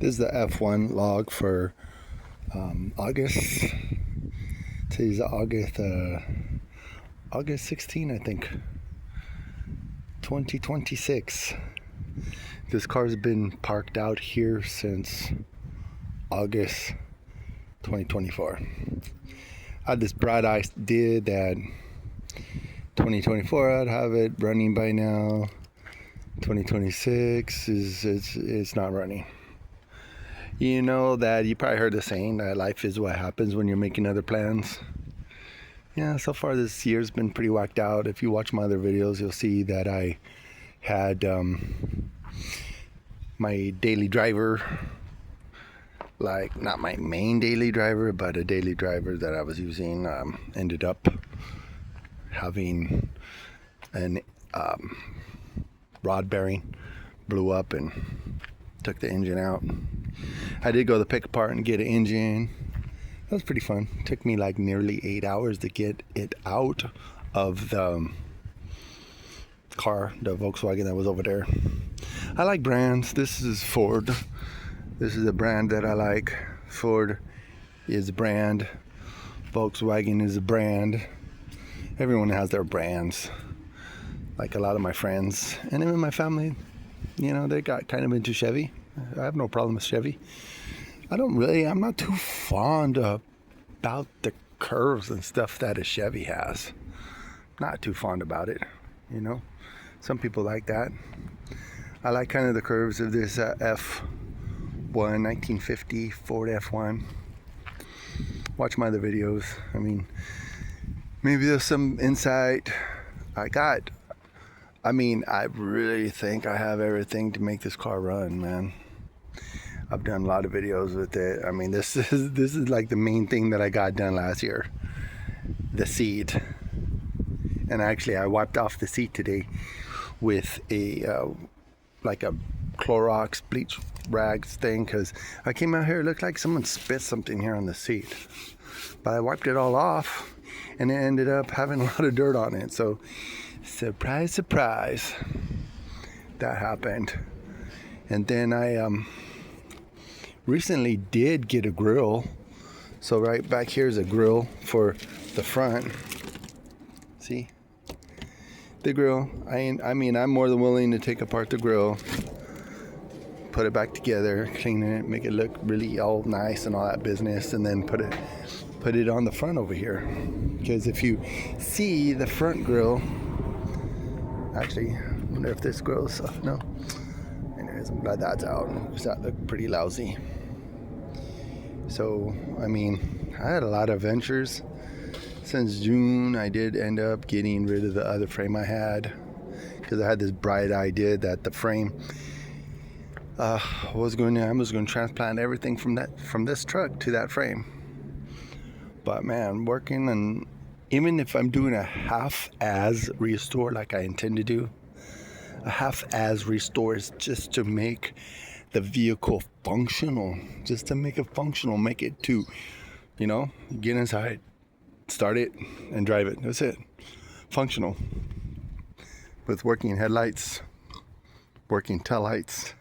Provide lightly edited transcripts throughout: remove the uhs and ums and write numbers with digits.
This is the F1 log for August. Today's August 16, I think, 2026. This car's been parked out here since August 2024. I had this bright idea that 2024 I'd have it running by now. 2026 it's not running. You know that you probably heard the saying that life is what happens when you're making other plans. Yeah, so far this year's been pretty whacked out. If you watch my other videos, you'll see that I had my daily driver, like not my main daily driver, but a daily driver that I was using, ended up having an rod bearing blew up and took the engine out. I did go to the pick apart and get an engine. That was pretty fun. It took me like nearly 8 hours to get it out of the car, the Volkswagen that was over there. I like brands. This is Ford. This is a brand that I like. Ford is a brand. Volkswagen is a brand. Everyone has their brands. Like a lot of my friends and even my family, you know, they got kind of into Chevy. I have no problem with Chevy. I'm not too fond about the curves and stuff that a Chevy has. Not too fond about it, you know. Some people like that. I like kind of the curves of this F1 1950 Ford F1. Watch my other videos. I mean, maybe there's some insight. I really think I have everything to make this car run, man. I've done a lot of videos with it. I mean, this is like the main thing that I got done last year. The seat. And actually, I wiped off the seat today with a like a Clorox bleach rags thing, because I came out here, it looked like someone spit something here on the seat. But I wiped it all off, and it ended up having a lot of dirt on it. So, surprise, surprise, that happened. And then I recently did get a grill. So right back here is a grill for the front. See? The grill. I mean, I'm more than willing to take apart the grill, put it back together, clean it, make it look really all nice and all that business, and then put it on the front over here. Because if you see the front grill, actually, I wonder if this grill's no. Anyways, I'm glad that's out, because that looked pretty lousy. So, I mean, I had a lot of ventures. Since June, I did end up getting rid of the other frame I had, because I had this bright idea that the frame I was going to transplant everything from this truck to that frame. But man, working, and even if I'm doing a half-as restore like I intend to do, a half-as restore is just to make the vehicle functional, just to make it functional, make it to, you know, get inside, start it, and drive it. That's it. Functional. With working headlights, working taillights,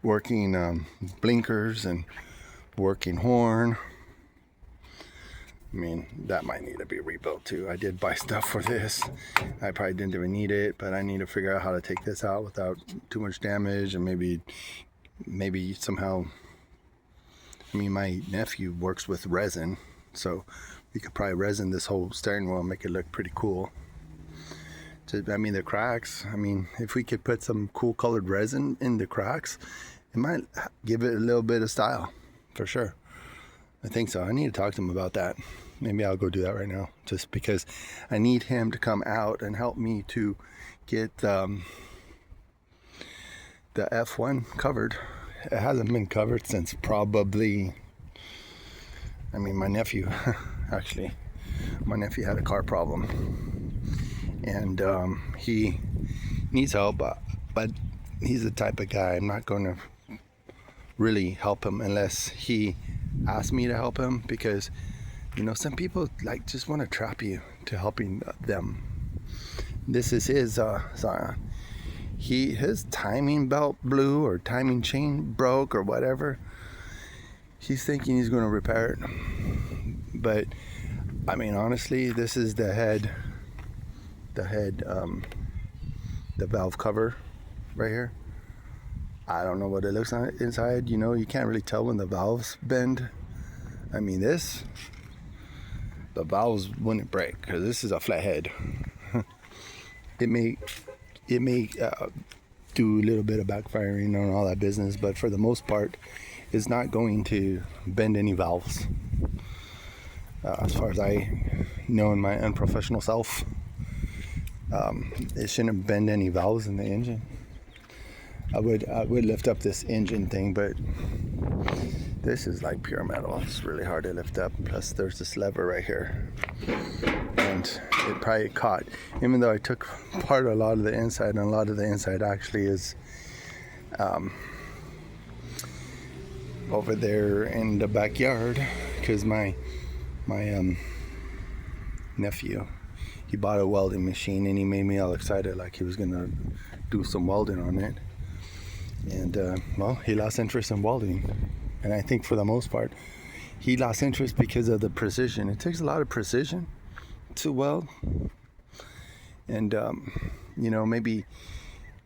working blinkers, and working horn. I mean, that might need to be rebuilt too. I did buy stuff for this. I probably didn't even need it, but I need to figure out how to take this out without too much damage, and maybe somehow, I mean, my nephew works with resin, so we could probably resin this whole steering wheel and make it look pretty cool. I mean, the cracks, I mean, if we could put some cool colored resin in the cracks, it might give it a little bit of style, for sure. I think so. I need to talk to him about that. Maybe I'll go do that right now, just because I need him to come out and help me to get the F1 covered. It hasn't been covered since probably, I mean, my nephew, actually, my nephew had a car problem, and he needs help, but he's the type of guy, I'm not going to really help him unless he asks me to help him, because, you know, some people like just want to trap you to helping them. This is his Zion. his timing belt blew or timing chain broke or whatever. He's thinking he's going to repair it. But I mean, honestly, this is the valve cover right here. I don't know what it looks like inside. You know, you can't really tell when the valves bend. I mean, the valves wouldn't break because this is a flat head. It may do a little bit of backfiring on all that business, but for the most part, it's not going to bend any valves. As far as I know in my unprofessional self, it shouldn't bend any valves in the engine. I would lift up this engine thing, but this is like pure metal. It's really hard to lift up. Plus there's this lever right here, and it probably caught, even though I took apart a lot of the inside, and a lot of the inside actually is over there in the backyard, because my nephew, he bought a welding machine and he made me all excited like he was gonna do some welding on it. And well, he lost interest in welding, and I think for the most part he lost interest because of the precision. It takes a lot of precision to weld, and you know, maybe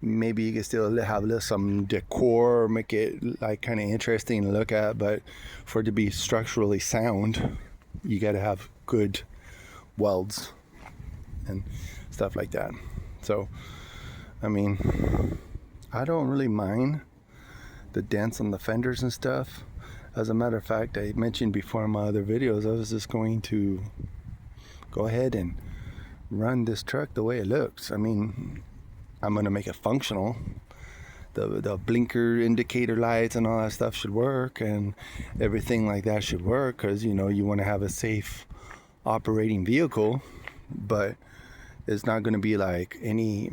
you can still have some decor, make it like kind of interesting to look at, but for it to be structurally sound, you got to have good welds and stuff like that. So I mean, I don't really mind the dents on the fenders and stuff. As a matter of fact, I mentioned before in my other videos, I was just going to go ahead and run this truck the way it looks. I mean, I'm going to make it functional. The blinker indicator lights and all that stuff should work, and everything like that should work, because, you know, you want to have a safe operating vehicle, but it's not going to be like any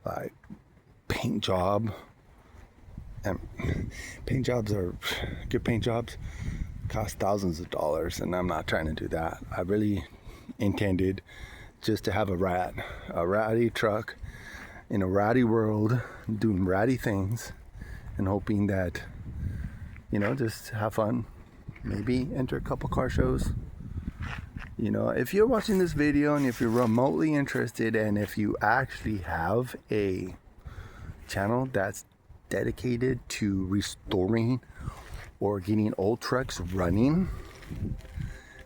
like paint job. And paint jobs are good. Paint jobs cost thousands of dollars, and I'm not trying to do that. I really intended just to have a ratty truck in a ratty world, doing ratty things, and hoping that, you know, just have fun, maybe enter a couple car shows. You know, if you're watching this video and if you're remotely interested, and if you actually have a channel that's dedicated to restoring or getting old trucks running,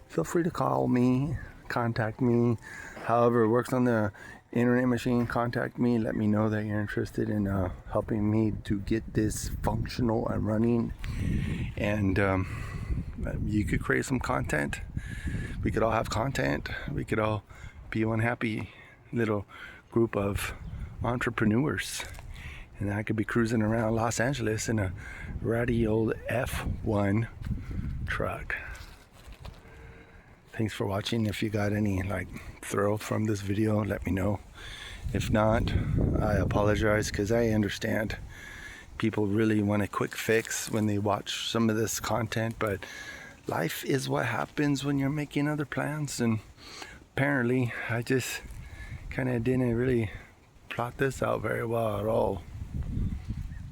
feel free to call me, contact me. However it works on the internet machine, contact me, let me know that you're interested in helping me to get this functional and running, and you could create some content. We could all have content. We could all be one happy little group of entrepreneurs, and I could be cruising around Los Angeles in a ratty old F1 truck. Thanks for watching. If you got any like thrill from this video, let me know. If not, I apologize, because I understand people really want a quick fix when they watch some of this content, but life is what happens when you're making other plans, and apparently I just kind of didn't really plot this out very well at all.